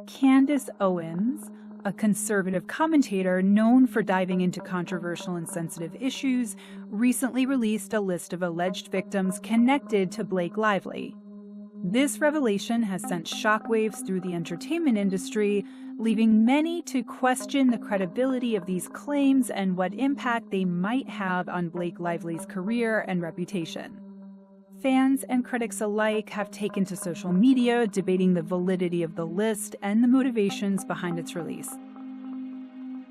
Candace Owens, a conservative commentator known for diving into controversial and sensitive issues, recently released a list of alleged victims connected to Blake Lively. This revelation has sent shockwaves through the entertainment industry, leaving many to question the credibility of these claims and what impact they might have on Blake Lively's career and reputation. Fans and critics alike have taken to social media, debating the validity of the list and the motivations behind its release.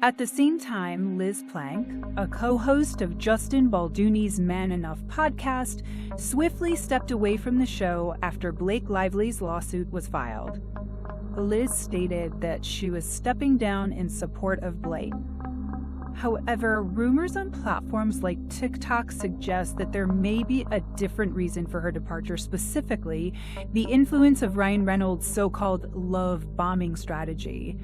At the same time, Liz Plank, a co-host of Justin Baldoni's Man Enough podcast, swiftly stepped away from the show after Blake Lively's lawsuit was filed. Liz stated that she was stepping down in support of Blake. However, rumors on platforms like TikTok suggest that there may be a different reason for her departure, specifically the influence of Ryan Reynolds' so-called love bombing strategy.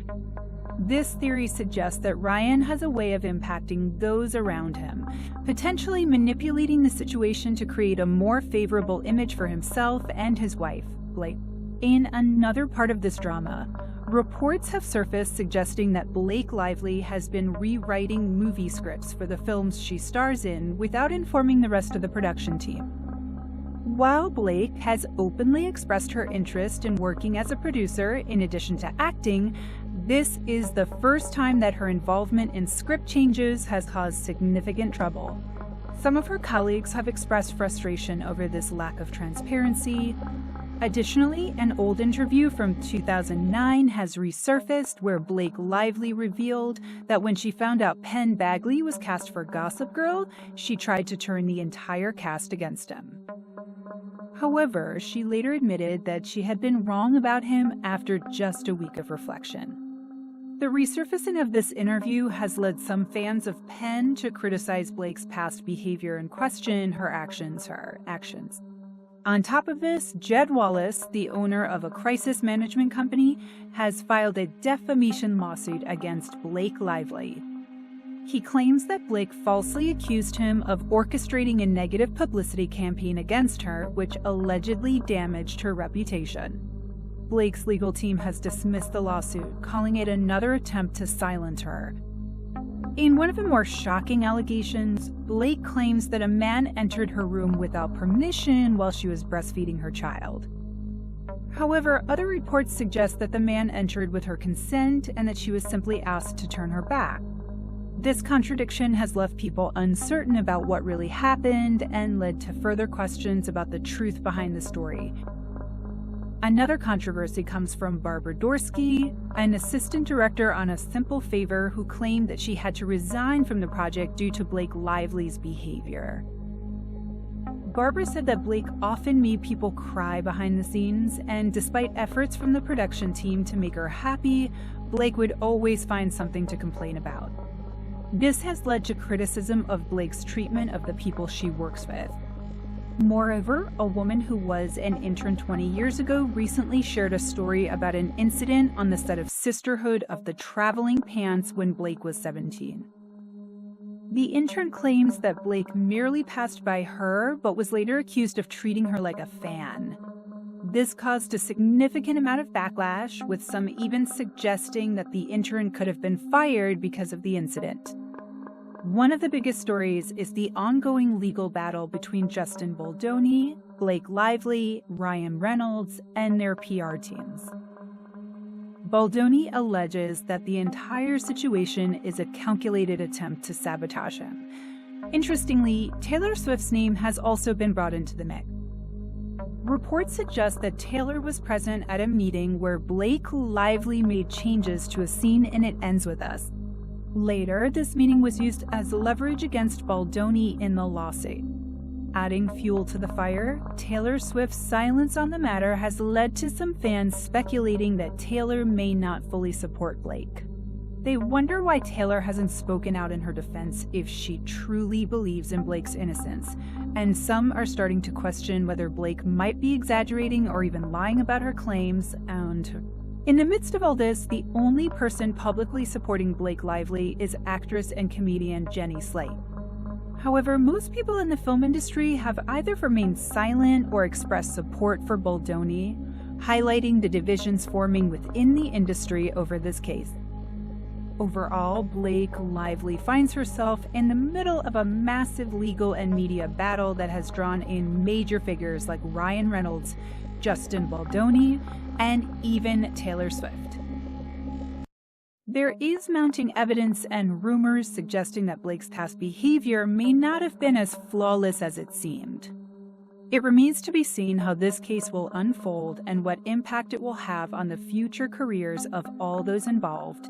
This theory suggests that Ryan has a way of impacting those around him, potentially manipulating the situation to create a more favorable image for himself and his wife, Blake. In another part of this drama, reports have surfaced suggesting that Blake Lively has been rewriting movie scripts for the films she stars in without informing the rest of the production team. While Blake has openly expressed her interest in working as a producer in addition to acting, this is the first time that her involvement in script changes has caused significant trouble. Some of her colleagues have expressed frustration over this lack of transparency. Additionally, an old interview from 2009 has resurfaced where Blake Lively revealed that when she found out Penn Badgley was cast for Gossip Girl, she tried to turn the entire cast against him. However, she later admitted that she had been wrong about him after just a week of reflection. The resurfacing of this interview has led some fans of Penn to criticize Blake's past behavior and question her actions. On top of this, Jed Wallace, the owner of a crisis management company, has filed a defamation lawsuit against Blake Lively. He claims that Blake falsely accused him of orchestrating a negative publicity campaign against her, which allegedly damaged her reputation. Blake's legal team has dismissed the lawsuit, calling it another attempt to silence her. In one of the more shocking allegations, Blake claims that a man entered her room without permission while she was breastfeeding her child. However, other reports suggest that the man entered with her consent and that she was simply asked to turn her back. This contradiction has left people uncertain about what really happened and led to further questions about the truth behind the story. Another controversy comes from Barbara Dorsky, an assistant director on A Simple Favor, who claimed that she had to resign from the project due to Blake Lively's behavior. Barbara said that Blake often made people cry behind the scenes, and despite efforts from the production team to make her happy, Blake would always find something to complain about. This has led to criticism of Blake's treatment of the people she works with. Moreover, a woman who was an intern 20 years ago recently shared a story about an incident on the set of Sisterhood of the Traveling Pants when Blake was 17. The intern claims that Blake merely passed by her, but was later accused of treating her like a fan. This caused a significant amount of backlash, with some even suggesting that the intern could have been fired because of the incident. One of the biggest stories is the ongoing legal battle between Justin Baldoni, Blake Lively, Ryan Reynolds, and their PR teams. Baldoni alleges that the entire situation is a calculated attempt to sabotage him. Interestingly, Taylor Swift's name has also been brought into the mix. Reports suggest that Taylor was present at a meeting where Blake Lively made changes to a scene in It Ends With Us. Later, this meeting was used as leverage against Baldoni in the lawsuit. Adding fuel to the fire, Taylor Swift's silence on the matter has led to some fans speculating that Taylor may not fully support Blake. They wonder why Taylor hasn't spoken out in her defense if she truly believes in Blake's innocence, and some are starting to question whether Blake might be exaggerating or even lying about her claims. And in the midst of all this, the only person publicly supporting Blake Lively is actress and comedian Jenny Slate. However, most people in the film industry have either remained silent or expressed support for Baldoni. highlighting the divisions forming within the industry over this case. Overall, Blake Lively finds herself in the middle of a massive legal and media battle that has drawn in major figures like Ryan Reynolds, Justin Baldoni, and even Taylor Swift. There is mounting evidence and rumors suggesting that Blake's past behavior may not have been as flawless as it seemed. It remains to be seen how this case will unfold and what impact it will have on the future careers of all those involved,